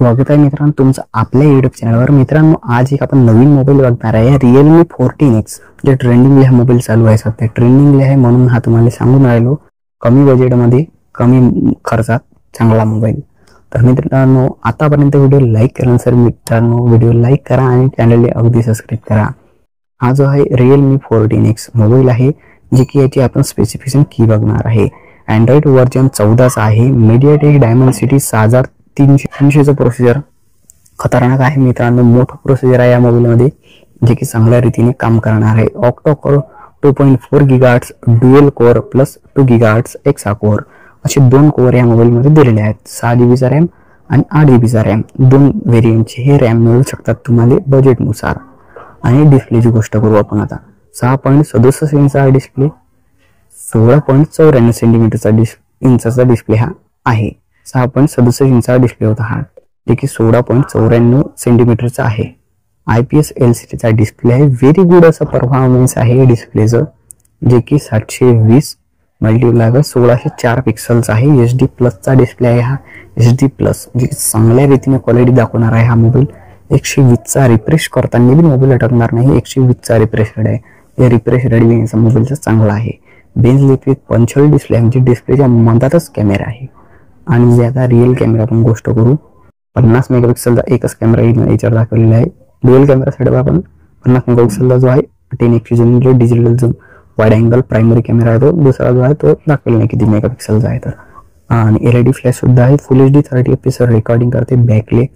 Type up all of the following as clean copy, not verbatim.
स्वागत आहे मित्रांनो तुमचं आपल्या YouTube चॅनलवर। मित्रांनो आज एक आपण नवीन मोबाईल बघणार आहे, Realme 14X जे ट्रेंडिंगला हा मोबाईल चालू आहे। सध्या ट्रेंडिंगला आहे म्हणून हा तुम्हाला सांगून राहिलो, कमी बजेटमध्ये कमी खर्चात चांगला मोबाईल। तर मित्रांनो आतापर्यंत व्हिडिओ लाईक करा नसेल मित्रांनो व्हिडिओ लाईक करा आणि चॅनलला अगदी सबस्क्राइब करा। हा जो आहे Realme 14X मोबाईल आहे, जे की याची आपण स्पेसिफिकेशन की बघणार आहे। Android वर्जन 14 चा आहे, MediaTek Dimensity 6300 प्रोसेसर खतरनाक आहे मित्रांनो, मोठा प्रोसेसर आहे या मोबाईल मध्ये, जे की चांगल्या रीतीने काम करणार आहे। Octa core 2.4 GHz dual core plus 2 GHz एक्सा कोर असे दोन कोर या मोबाईल मध्ये दिलेले आहेत। 6 GB चा रॅम आणि 8 GB चा रॅम, दोन व्हेरियंटचे हे रॅम मिळू शकतात तुम्हाला बजेट नुसार। आणि डिस्प्लेची गोष्ट करू आपण आता, 6.67 इंचचा डिस्प्ले, 16.94 सेंटीमीटरचा इंचचा डिस्प्ले हा आहे। 6.67 इंचचा डिस्प्ले होता हा, जे की 16.94 सेंटीमीटरचा आहे। IPS LCD चा डिस्प्ले आहे, व्हेरी गुड असा परफॉर्मन्स आहे डिस्प्लेचं, जे की 720 मल्टीप्लाय 1604 पिक्सलचा आहे। HD प्लस चा डिस्प्ले आहे हा, HD प्लस जे चांगल्या रीतीने क्वालिटी दाखवणार आहे हा मोबाईल। 120 चा रिफ्रेश करताना भी मोबाईल अटकणार नाही, 120 चा रिफ्रेश रेट आहे, हे रिफ्रेश रेट याचा मोबाईलचा चांगला आहे। बेंच लिक्विड पंचल डिस्प्ले म्हणजे डिस्प्लेच्या मधातच कॅमेरा आहे। आणि जे आता रिअल कॅमेरा आपण गोष्ट करू, 50 मेगापिक्सलचा एकच कॅमेरा याच्यावर दाखवलेला आहे। ड्युअल कॅमेरा सेटअप आपण 50 मेगापिक्सलचा जो आहे 10x zoom digital zoom wide angle primary camera आहे, तो दुसरा जो आहे तो दाखवलेला नाही किती मेगापिक्सलचा आहे। तर आणि LED फ्लॅश सुद्धा आहे, फुल HD 30 fps रेकॉर्डिंग करते बॅकले।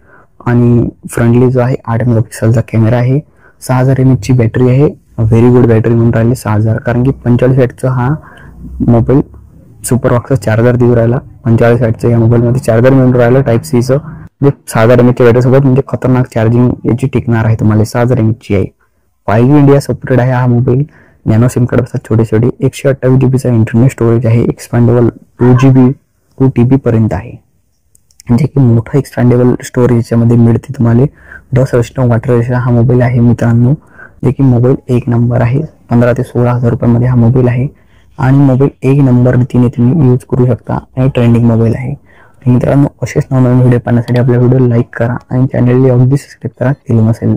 आणि फ्रंटली जो आहे 8 मेगापिक्सलचा कॅमेरा आहे, 6000 mAh ची बॅटरी आहे, व्हेरी गुड बॅटरी म्हणून राहिली 6000, कारण की 45 वॅटचा हा मोबाईल सुपर वॉक्सचा चार्जर देऊ राहिला। 45 वॅटचा या मोबाईल मध्ये चार्जर मिळून राहिलं टाइप सी चं, जे 6000 mAh च्या बॅटरी सोबत म्हणजे खतरनाक चार्जिंग याची टिकणार आहे तुम्हाला। 6000 mAh ची आहे, 5G इंडिया सपोर्टेड आहे हा मोबाईल। नॅनो सिम कार्ड असतात छोटे छोटे, 128 GB चा इंटरनल स्टोरेज आहे, एक्सपांडेबल 2 TB पर्यंत आहे, म्हणजे की मोठा एक्सपांडेबल स्टोरेज याच्यामध्ये मिळते तुम्हाला। डस्ट रेजिस्टंट वाटर रेजिस्टंट हा मोबाईल आहे मित्रांनो, जे की मोबाईल एक नंबर आहे। 15 ते 16,000 रुपयामध्ये हा मोबाईल आहे आणि मोबाईल एक नंबर रीतीने तुम्ही यूज करू शकता आणि ट्रेंडिंग मोबाईल आहे। मित्रांनो असेच नवीन व्हिडिओ पाहण्यासाठी आपला व्हिडिओ लाईक करा आणि चॅनलला अगदी सबस्क्राइब करा केलं नसेल।